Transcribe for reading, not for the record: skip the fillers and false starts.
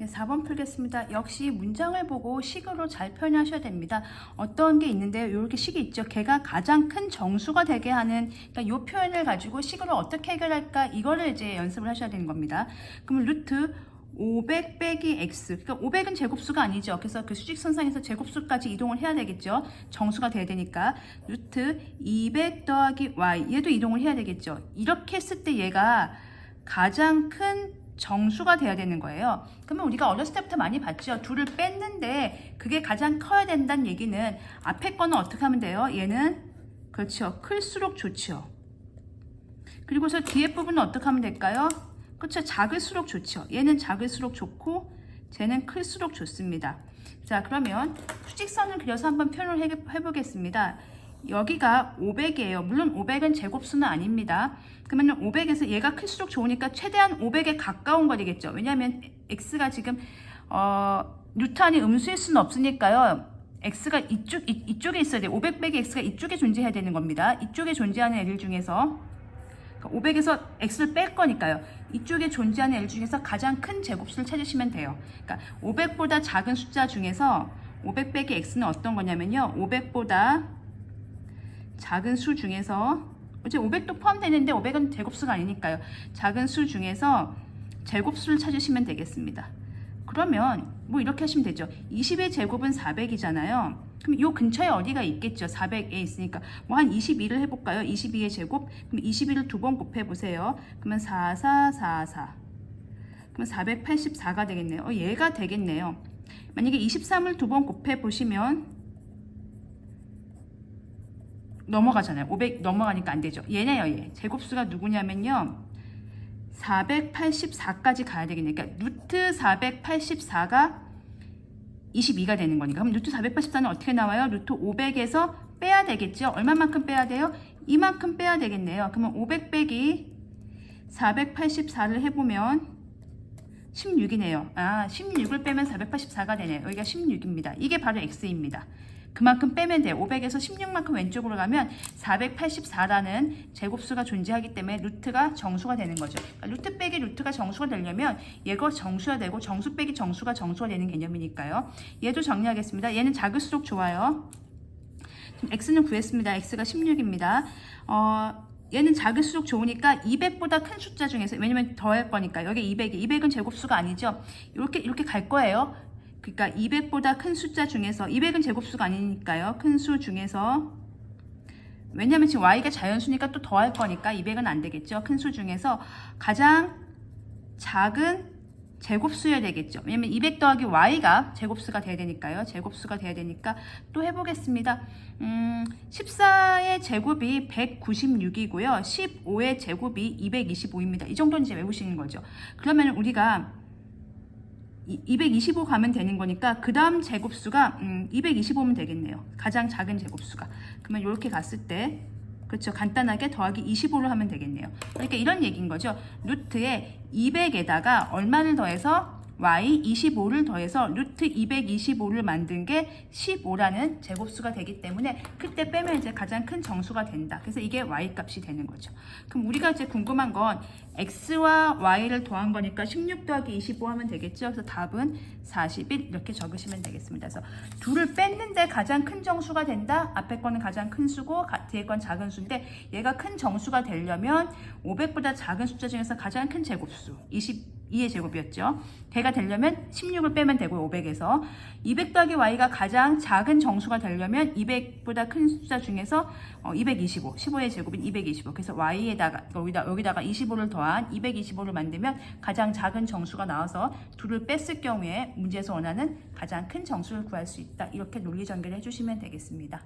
네, 4번 풀겠습니다. 역시 문장을 보고 식으로 잘 표현하셔야 됩니다. 어떤 게 있는데요. 이렇게 식이 있죠. 걔가 가장 큰 정수가 되게 하는, 그러니까 이 표현을 가지고 식으로 어떻게 해결할까, 이거를 이제 연습을 하셔야 되는 겁니다. 그러면 루트 500 빼기 x, 그러니까 500은 제곱수가 아니죠. 그래서 그 수직선상에서 제곱수까지 이동을 해야 되겠죠. 정수가 돼야 되니까. 루트 200 더하기 y, 얘도 이동을 해야 되겠죠. 이렇게 했을 때 얘가 가장 큰 정수가 돼야 되는 거예요. 그러면 우리가 어렸을 때부터 많이 봤죠. 둘을 뺐는데 그게 가장 커야 된다는 얘기는 앞에 거는 어떻게 하면 돼요? 얘는 그렇죠. 클수록 좋죠. 그리고서 뒤에 부분은 어떻게 하면 될까요? 그렇죠. 작을수록 좋죠. 얘는 작을수록 좋고 쟤는 클수록 좋습니다. 자, 그러면 수직선을 그려서 한번 표현을 해보겠습니다. 여기가 500이에요. 물론 500은 제곱수는 아닙니다. 그러면 500에서 얘가 클수록 좋으니까 최대한 500에 가까운 거리겠죠. 왜냐하면 x가 지금 루트 안이 음수일 수는 없으니까요. x가 이쪽에 있어야 돼요. 500 빼기 x가 이쪽에 존재해야 되는 겁니다. 이쪽에 존재하는 애들 중에서 500에서 x를 뺄 거니까요. 이쪽에 존재하는 애들 중에서 가장 큰 제곱수를 찾으시면 돼요. 그러니까 500보다 작은 숫자 중에서 500 빼기 x는 어떤 거냐면요. 500보다 작은 수 중에서 이제 500도 포함되는데 500은 제곱수가 아니니까요. 작은 수 중에서 제곱수를 찾으시면 되겠습니다. 그러면 뭐 이렇게 하시면 되죠. 20의 제곱은 400이잖아요. 그럼 이 근처에 어디가 있겠죠. 400에 있으니까 뭐 한 22를 해볼까요? 22의 제곱. 그럼 22를 두 번 곱해보세요. 그러면 4, 4, 4, 4. 그러면 484가 되겠네요. 얘가 되겠네요. 만약에 23을 두 번 곱해보시면 넘어가잖아요. 500 넘어가니까 안 되죠. 얘네요, 얘. 제곱수가 누구냐면요. 484까지 가야 되겠네요. 그러니까 루트 484가 22가 되는 거니까. 그럼 루트 484는 어떻게 나와요? 루트 500에서 빼야 되겠죠. 얼마만큼 빼야 돼요? 이만큼 빼야 되겠네요. 그러면 500 빼기 484를 해보면 16이네요. 16을 빼면 484가 되네요. 여기가 16입니다. 이게 바로 x입니다. 그만큼 빼면 돼요. 500에서 16만큼 왼쪽으로 가면 484라는 제곱수가 존재하기 때문에 루트가 정수가 되는 거죠. 그러니까 루트 빼기 루트가 정수가 되려면 얘가 정수가 되고 정수 빼기 정수가 되는 개념이니까요. 얘도 정리하겠습니다. 얘는 작을수록 좋아요. 지금 x는 구했습니다. x가 16입니다. 얘는 작을수록 좋으니까 200보다 큰 숫자 중에서, 왜냐면 더할 거니까 여기 200은 제곱수가 아니죠. 이렇게 갈 거예요. 그러니까 200보다 큰 숫자 중에서, 200은 제곱수가 아니니까요. 큰 수 중에서, 왜냐면 지금 y가 자연수니까 또 더할 거니까 200은 안 되겠죠. 큰 수 중에서 가장 작은 제곱수여야 되겠죠. 왜냐면 200 더하기 y가 제곱수가 돼야 되니까요. 제곱수가 돼야 되니까 또 해보겠습니다. 14의 제곱이 196이고요. 15의 제곱이 225입니다. 이 정도는 이제 외우시는 거죠. 그러면 우리가 225 가면 되는 거니까 그 다음 제곱수가 225면 되겠네요. 가장 작은 제곱수가. 그러면 이렇게 갔을 때, 그렇죠, 간단하게 더하기 25를 하면 되겠네요. 그러니까 이런 얘기인 거죠. 루트에 200에다가 얼마를 더해서 y 25를 더해서 루트 225를 만든 게 15라는 제곱수가 되기 때문에 그때 빼면 이제 가장 큰 정수가 된다. 그래서 이게 y 값이 되는 거죠. 그럼 우리가 이제 궁금한 건 x와 y를 더한 거니까 16 더하기 25 하면 되겠죠. 그래서 답은 41 이렇게 적으시면 되겠습니다. 그래서 둘을 뺐는데 가장 큰 정수가 된다. 앞에 거는 가장 큰 수고 뒤에 건 작은 수인데 얘가 큰 정수가 되려면 500보다 작은 숫자 중에서 가장 큰 제곱수 22의 제곱이었죠. 걔가 되려면 16을 빼면 되고요. 500에서 200 더하기 y가 가장 작은 정수가 되려면 200보다 큰 숫자 중에서 225, 15의 제곱인 225. 그래서 y에다가 여기다가 25를 더한 225를 만들면 가장 작은 정수가 나와서 둘을 뺐을 경우에 문제에서 원하는 가장 큰 정수를 구할 수 있다. 이렇게 논리 전개를 해주시면 되겠습니다.